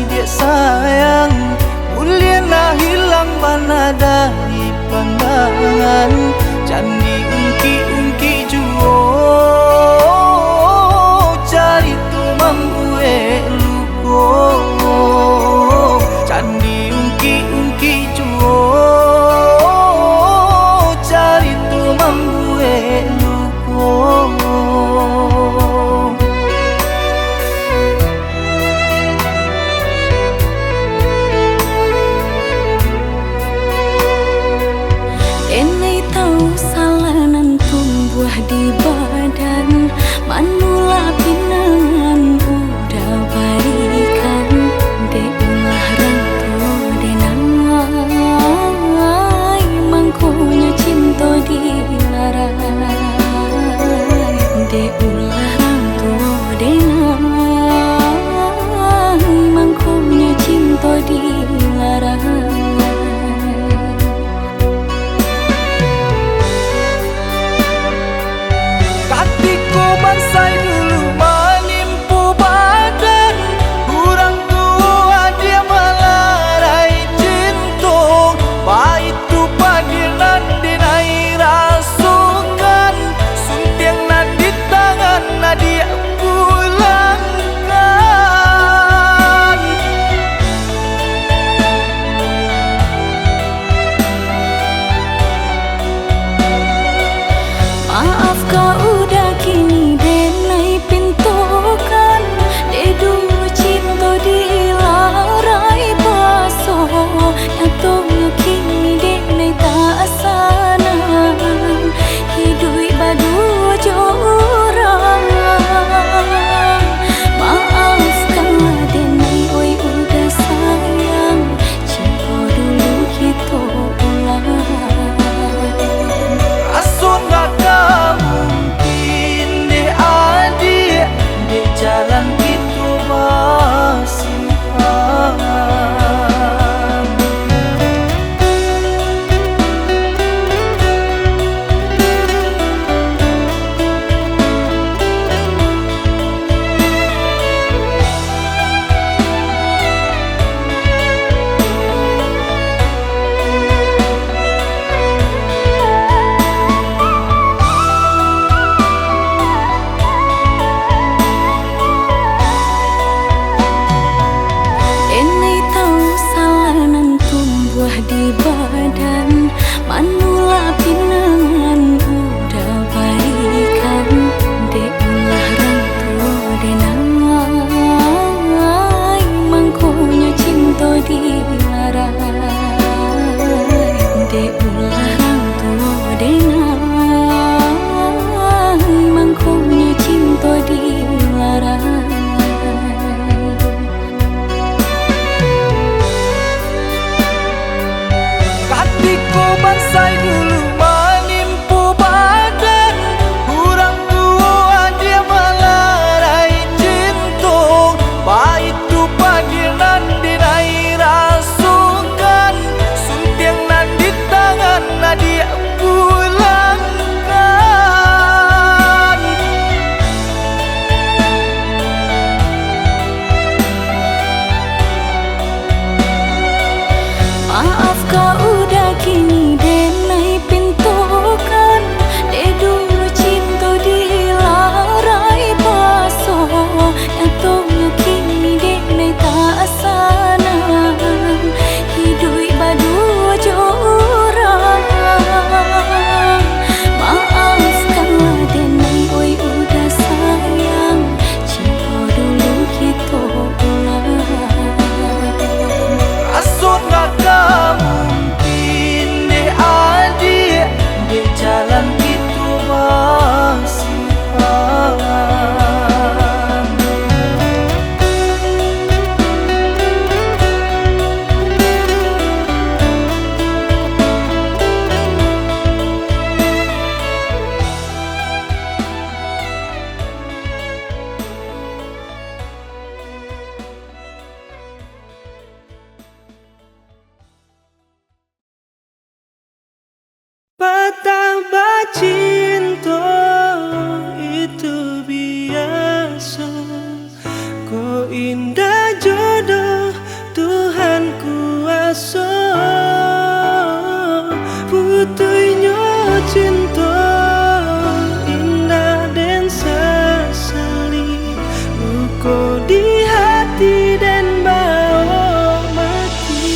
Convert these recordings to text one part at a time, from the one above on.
dia sayang, mulia nah hilang bana dari pandangan. Candi ungki-ungki juo cari tumang gue luko. Candi ungki-ungki juo cari tumang gue luko. Enai tahu salanan tumbuh di badan, manula pinangan udah barikan. De ulah rantu de nangai, mangkonya cinta dilarai. De ulah rantu de nangai, mangkonya cinta dilarai. Hatiku bansai dulu menimpu badan, kurang tua dia melarai cintung. Baik tu padinan dinai rasukan, suntiang nan di tangan dia pulangkan. Maaf kau udah kini denai pintukan. De dulu cinta dilarai baso, nyatanya kini denai tak sanan. Hidui badu jorang. Maafkanlah denai oi udah sayang, cinta dulu kita ulang. Asun gak mungkin di adik di jalan itu masih Enai tahu salanan tumbuh di badan, manula pinangan udah barikan. De ulah rantu de nangai, mangkonya cinta dilarai. De ulah rantu de nangai, mangkonya cinta dilarai. hatiku bansai dulu menimpu badan, kurang tua dia melarai cintung. Baik tu padinan dinai rasukan, suntiang nan di tangan dia pulangkan. Maaf kau udah kini denai pintukan. De dulu cinta dilarai baso, nyatanya kini denai tak sanan. Hidui badu jorang. Maafkanlah denai oi udah sayang, cinta dulu kita ulang. Asun gak mungkin di adik di jalan itu masih betapa cinta itu biasa, kau indah jodoh Tuhan kuasa putuinyo cinta indah dan sesali luka di hati dan bawa mati.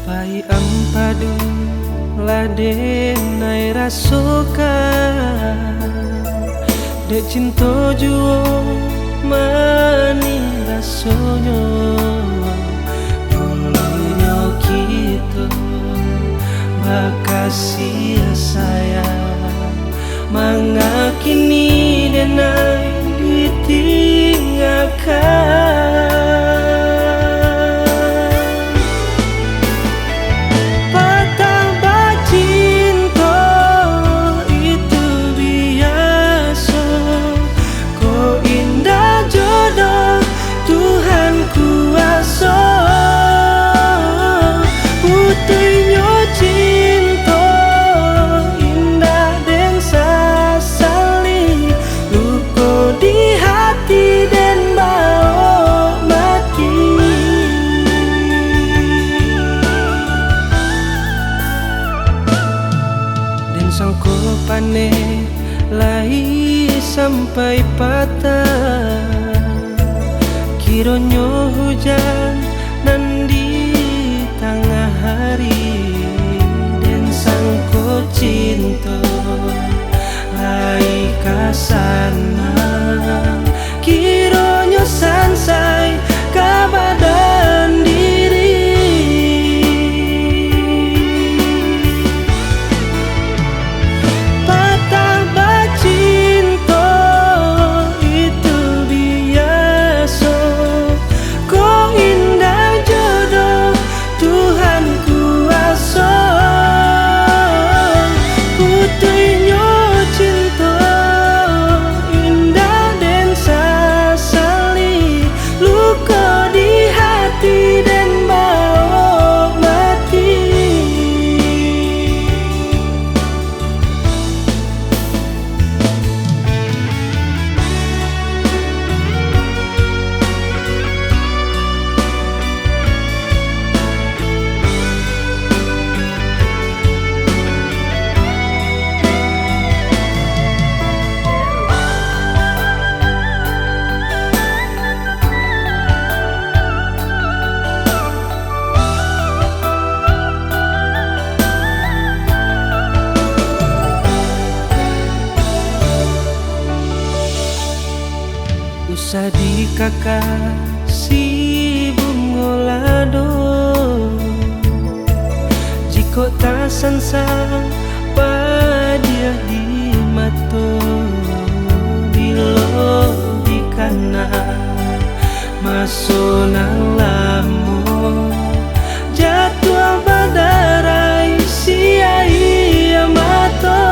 Pai ampadu ladenai rasokan dek cinta juo mani rasonyo dulunya kita bakasi sayang mangakini denai ditinggalkan. Sangko pane lai sampai patah kironyo hujan nan di tengah hari dan sangko cinta lai kasana kironyo sansai kabadan diri. Usah dikakasi bungolado jiko tak sansang padia di mato bilo di kana masonang lamo jatuh badarai sia mato.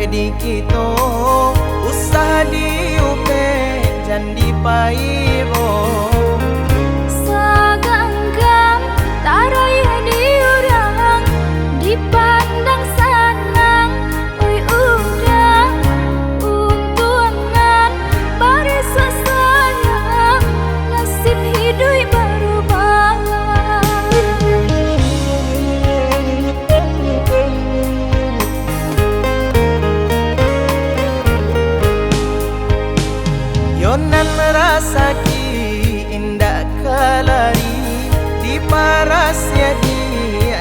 di kito usah diupe jan dipairo Saganggam taraya diurang dipandang sanang oi udang untungan barisa sayang nasib hidup baru yonan rasa ki indah kalari di paras ya di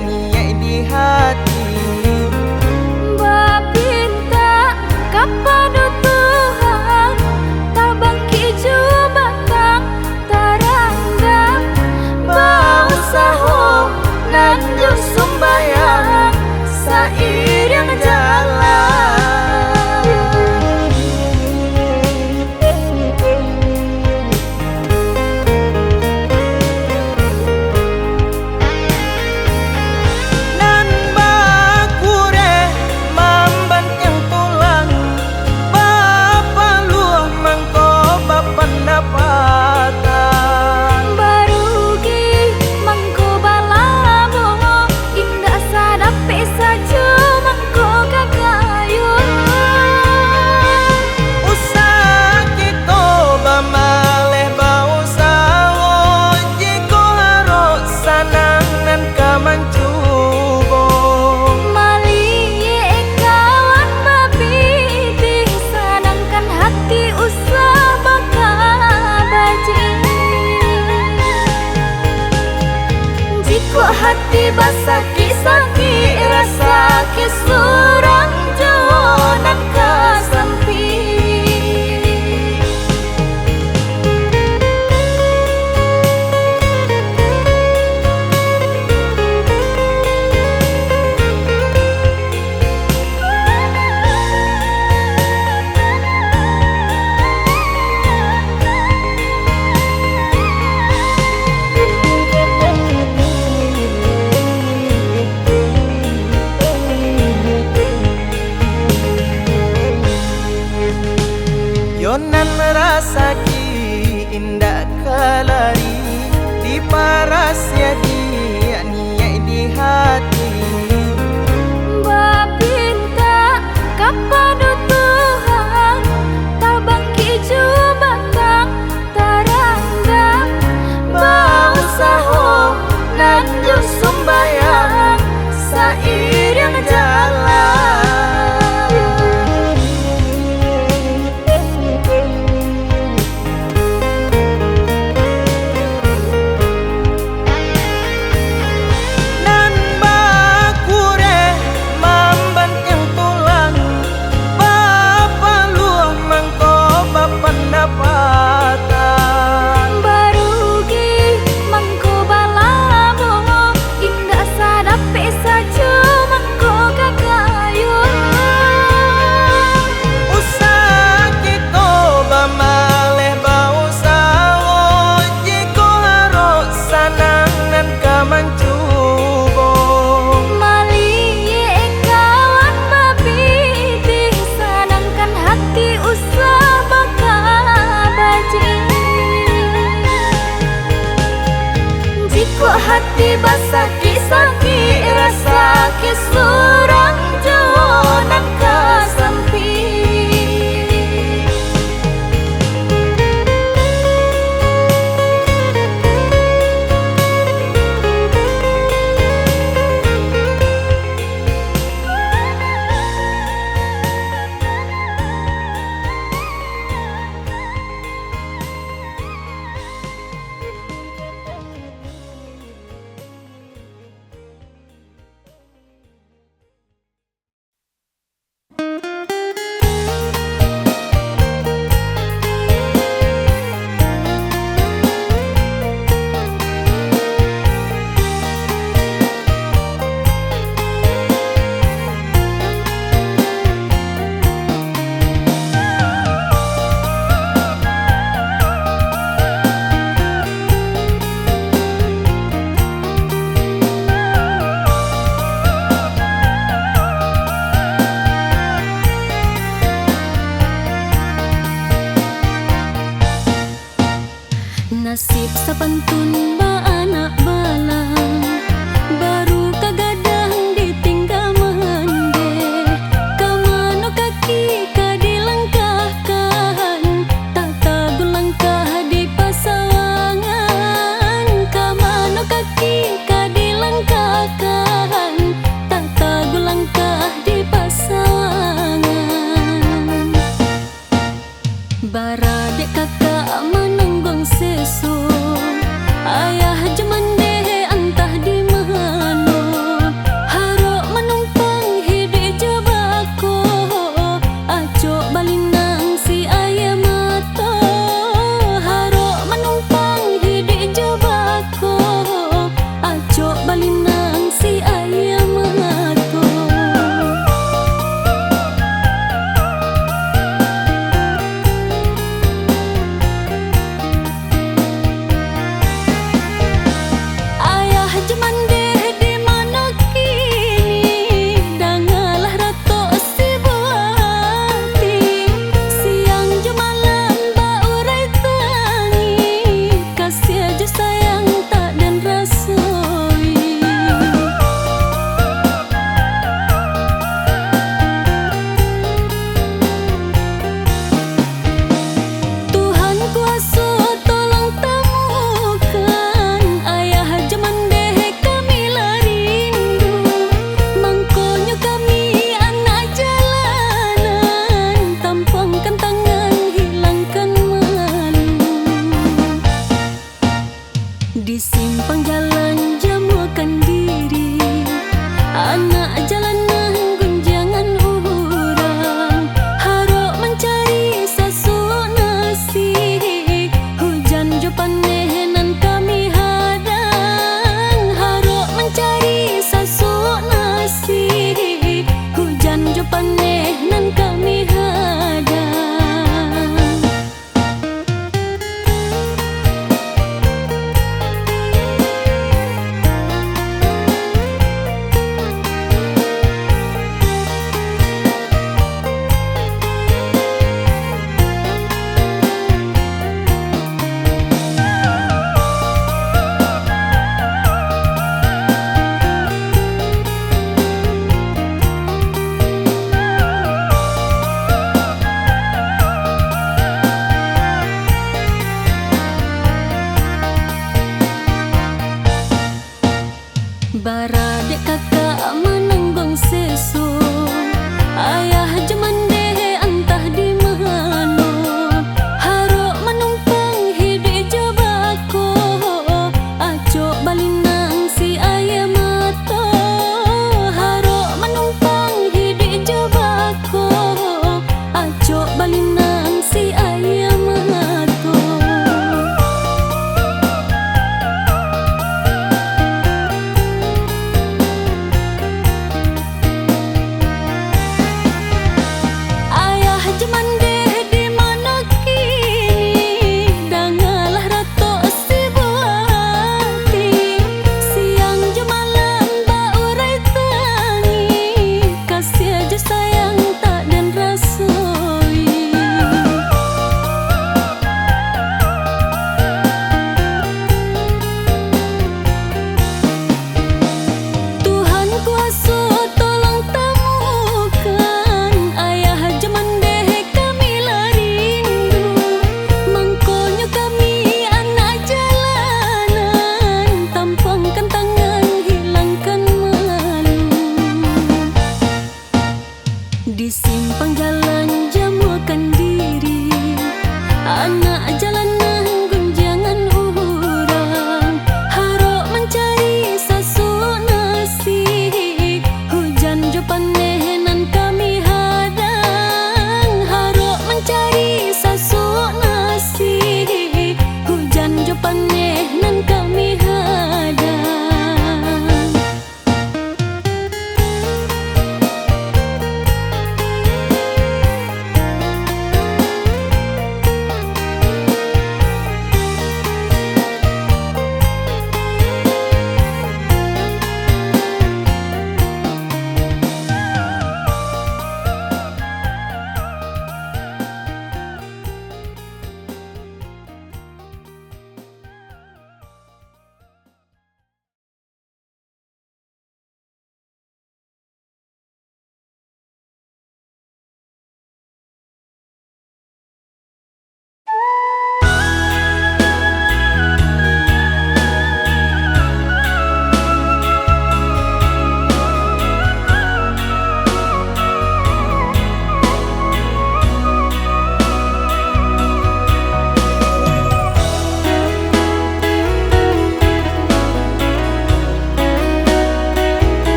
niat di hati Bapinta kepada Tuhan tabang kiju batang tarangga bausaho nanjung sumbayang sairing jalan nan bakure mambantang tulang bapa luah mangko pendapatan barugi mangko balamo indah sadape saja mangko kagayun usah kito bamaleh bausaho jiko harus sanangan kamancubo Maliye kawan mabiti sanangkan hati usah bakabaji Jiko hati basaki-saki rasa kisurang jawanan kasampi yonan rasa ki indah kalari di paras ya di niat di hati Bapinta kepada Tuhan tabang kiju batang tarangga bausaho nanjung sumbayang sairing jalan nan bakure mambantang tulang bapa luah mangko pendapatan barugi mangko balamo indah sadape saja mangko kagayun usah kito bamaleh bausaho jiko harus sanangan kamancubo Maliye kawan mabiti sanangkan hati usah bakabaji Jiko hati basaki-saki rasa kisurang jawanan kasampi Nasib sapantun ba anak balang baru kagadang ditinggal mende kamano kaki kadilangkahkan tak tagun langkah di pasangan kamano kaki kadilangkahkan tak tagun langkah di pasangan baradik kakak menanggung sesu ayah jemande entah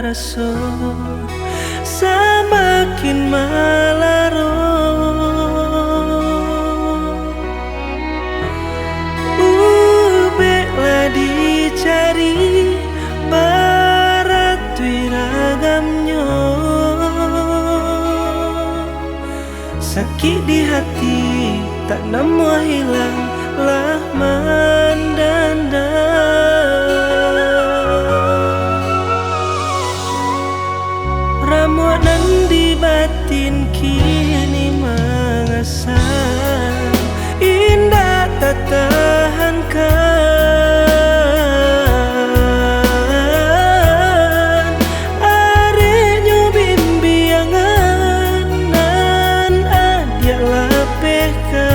rasa semakin malaro. Ubeklah dicari barat wiragamnya, sakit di hati tak nemu hilang lah mandanda. Ramuan nan di batin kini mengasah, indah tak tahankan. Arenyo bimbiangan nan adia lapehkan,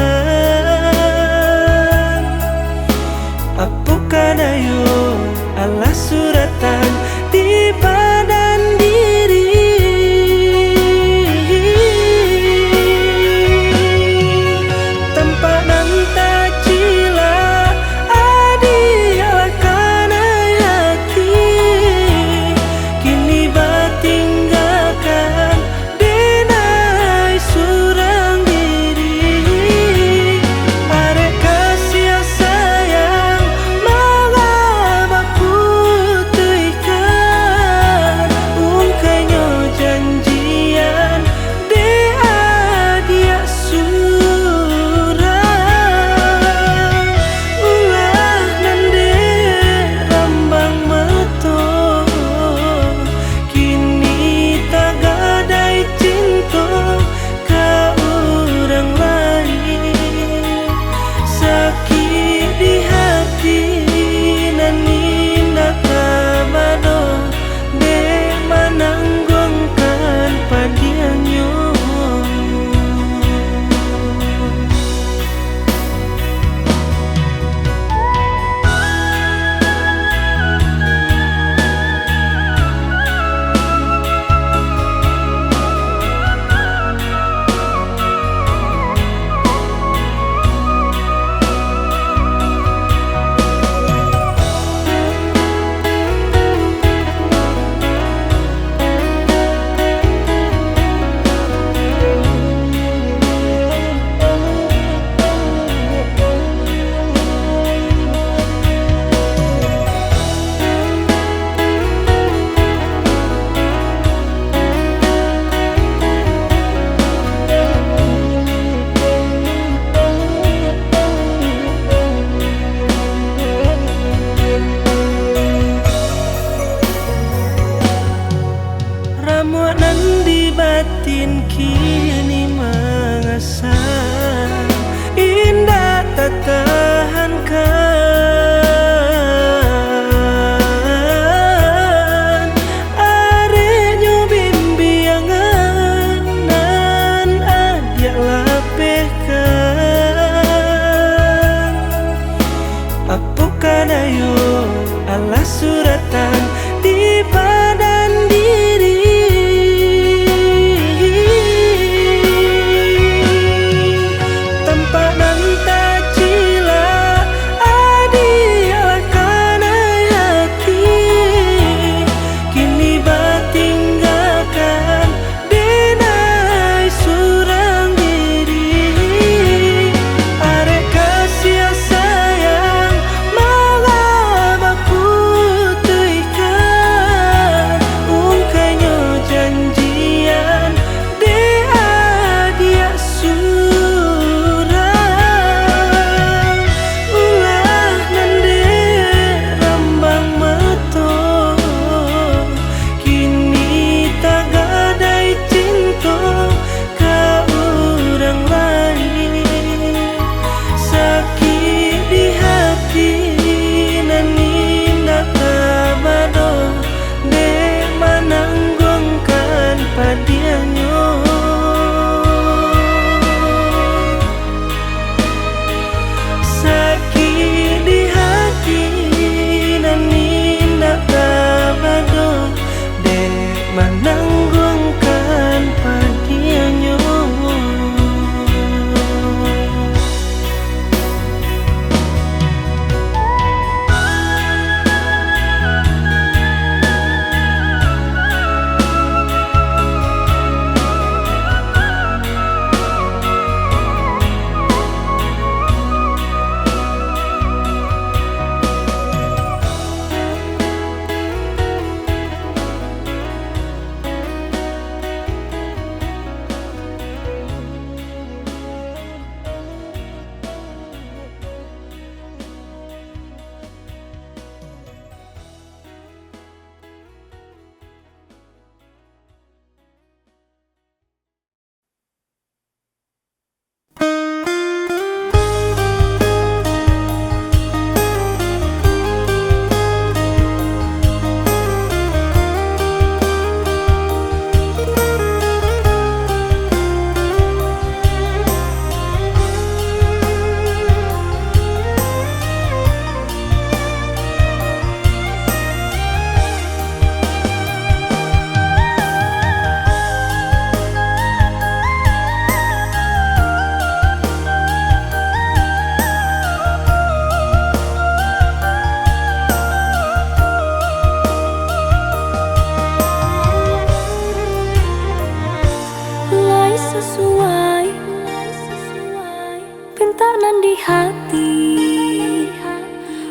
Pintanan di hati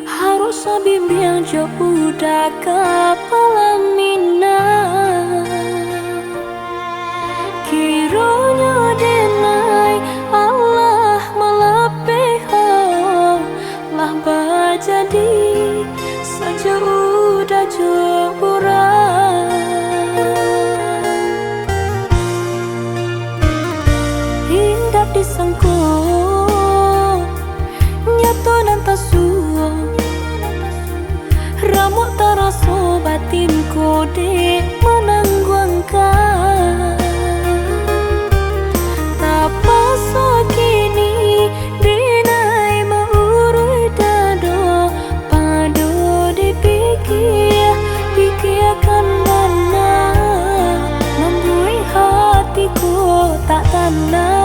harus bimbing jo udah kepala mina. Kiranya denai Allah melepeho lah bajadi saja udah jurang. Hindak disangko nyato dan tasuo ramuk teraso batinku di menangguangkan. Tapa so kini dinai maurui dado padu dipikir pikirkan mana membui hatiku tak tenang.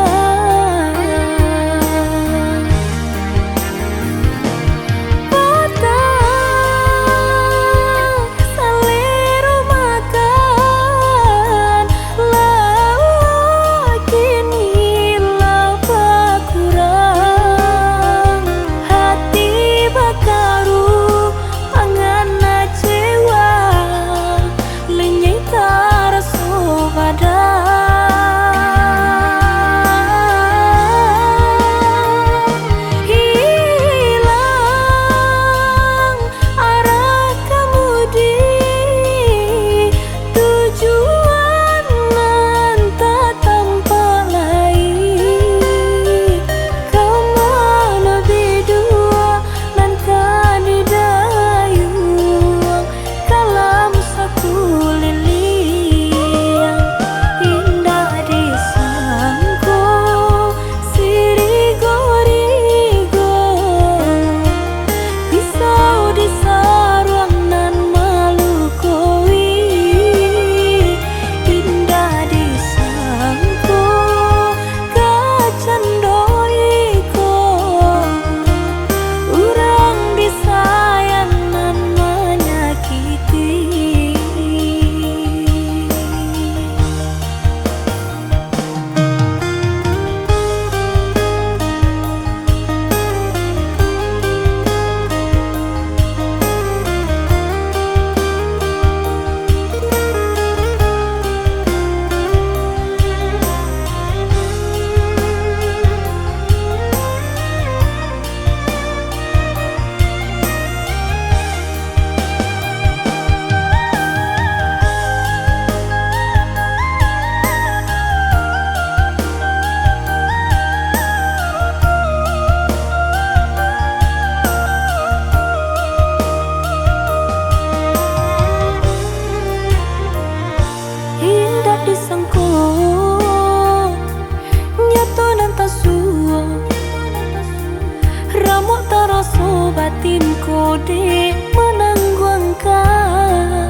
Batinku di menangguangkan.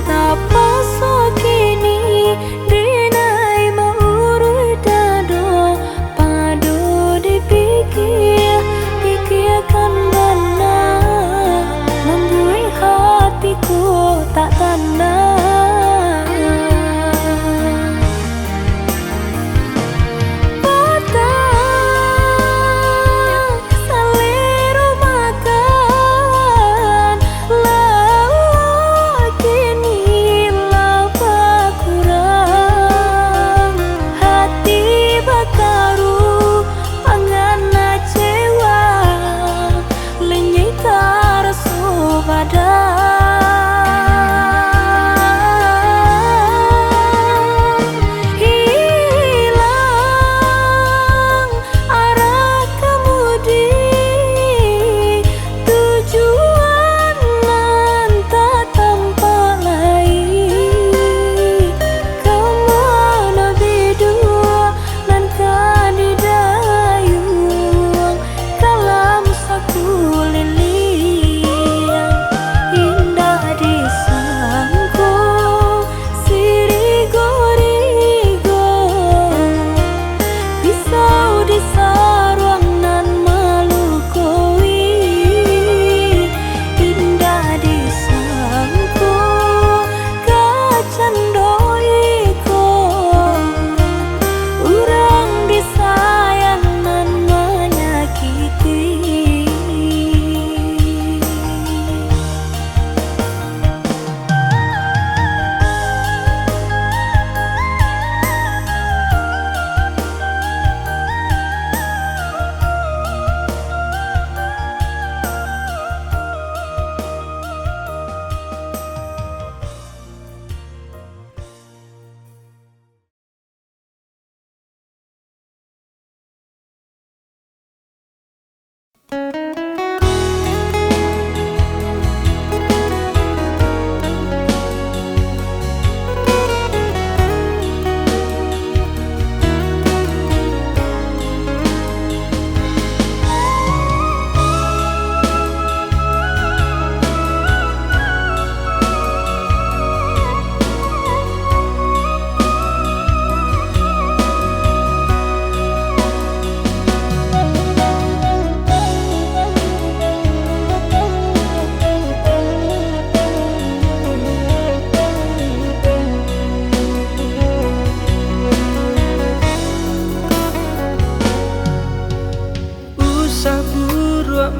Tapa so kini dinai maurui dado padu dipikir pikirkan mana membui hatiku tak tenang.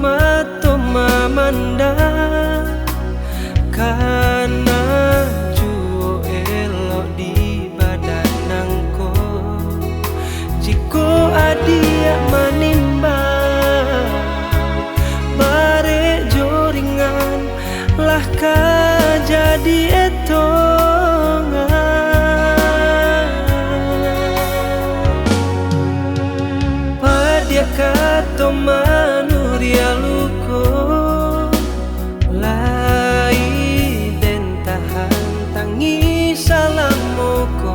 mato mamanda karena juo elok di badan nangko jiko adia manimba bare joringan lah ka jadi etongan padia kato manuria luko lai den tahan tangi salamoko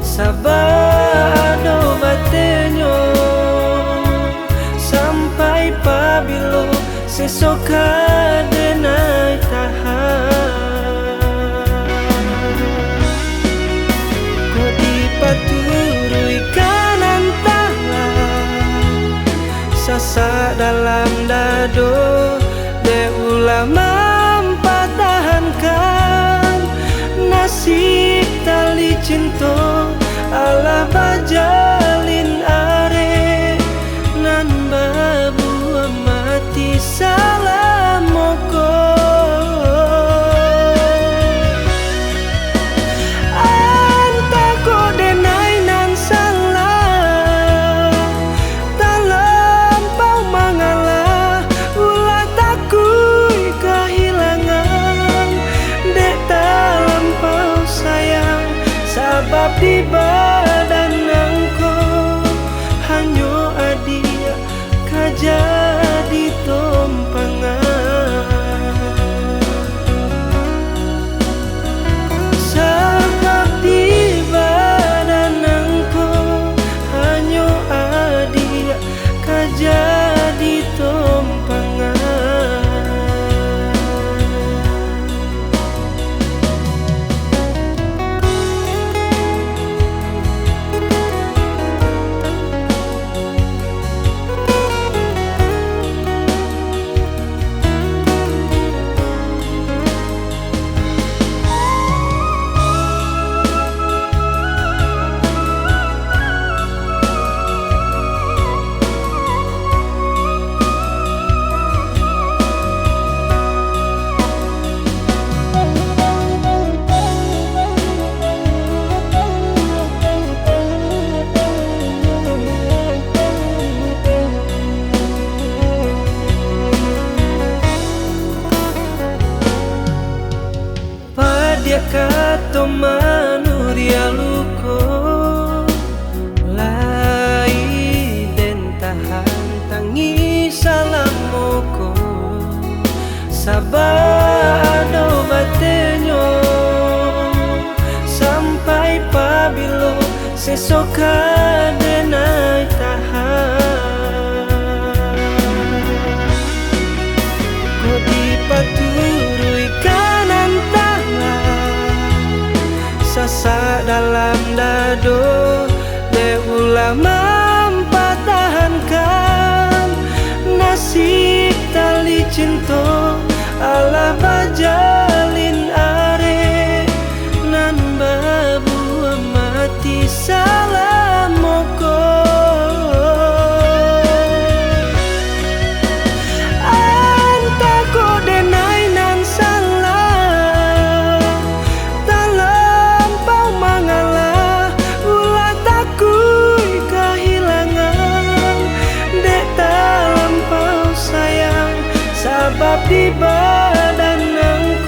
sabado batenyo sampai pabilo sesoka denai tahan ko dipaturui kanan tangan sasa dalam dado de ulama mempertahankan nasib tali cinta Allah bajalin are nan babu mati salamoko anta ko denai nan salah talampau mengalah ulah takui kehilangan dek talampau sayang sabab di badan nangko hanyo adia kajadi tompangan sabab di badan nangko hanyo adia kajadi tompangan padia kato manuria luko lai den tahan tangi salamoko sabado batenyo sampai pabilo sesoka denai tahan ko dipaturui kanan sasa dalam dado de ulama mempertahankan nasib tali cinta Allah bajalin are nan babu mati salamoko anta ko denai nan salah talampau mengalah ulah takui kehilangan dek talampau sayang sabab di badan nangko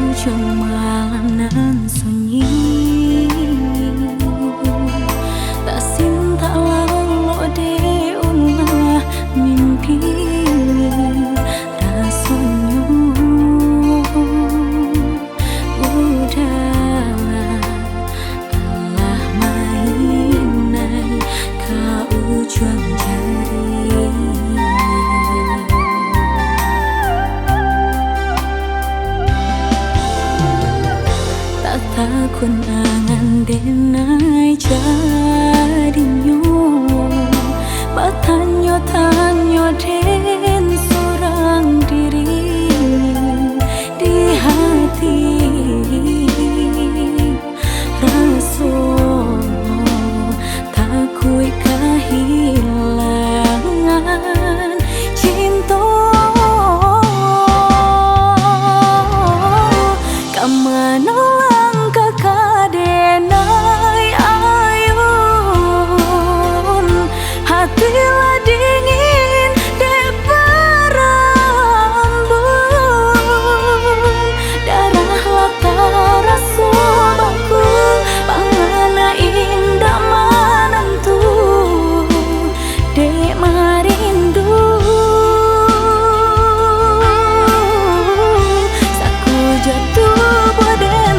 ujung malam nan sunyi, tak sinta lalu de ulah mimpi rasanya udahlah Allah mainan ke ujung jari. Takun angan denai jadinya tanyo den seorang diri di hati rasa takui kehilangan cinta kemana hatilah dingin dek berembun, darahlah terasa baku, pangana indah menentu dek marindu. Saku jatuh badan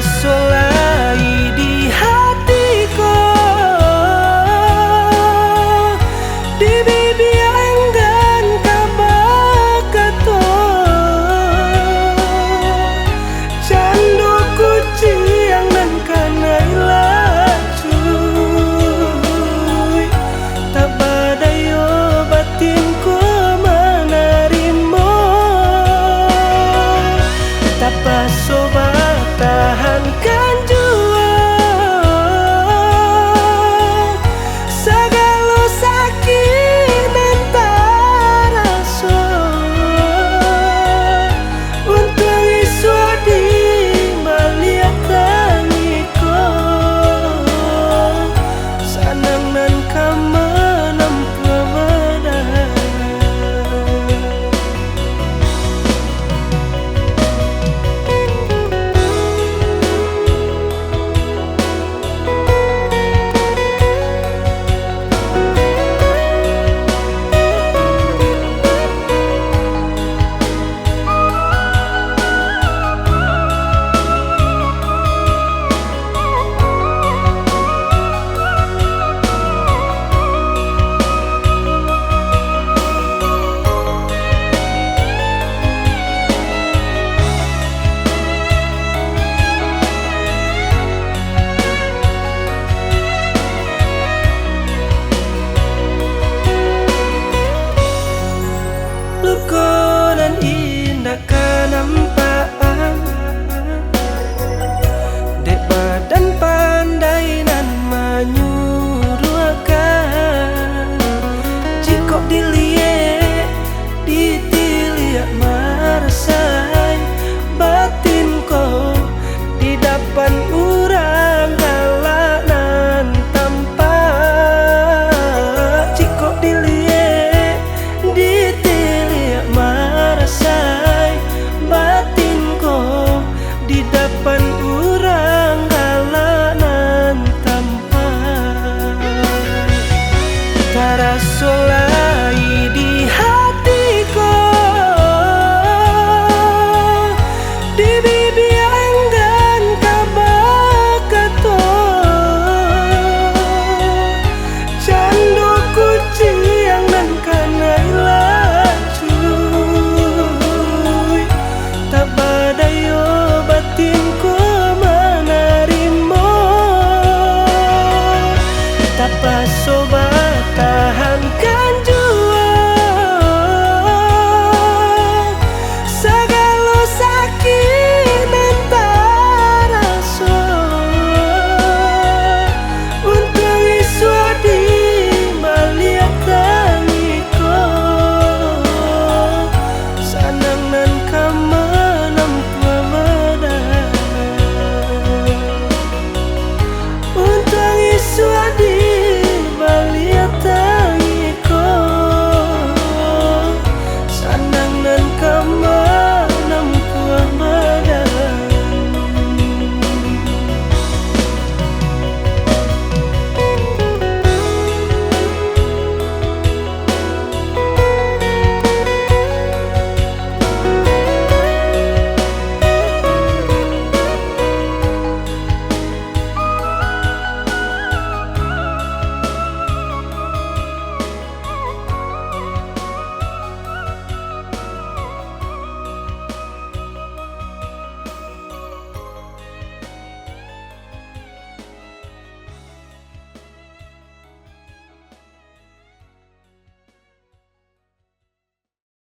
solai di hatiku, di bibi enggan kabakato, candu kuciang dan kanai lacuy, tak badayo batinku menerima, tak pasoba tahankan jua segala sakit dan tak rasa, untuk isu di balik tangiku, sanang nan kama nampu badai. Lukonan indah kenampaan, dek badan pandai nan menyuruhkan, jika dilihat ditiliak merasai batin kau di depan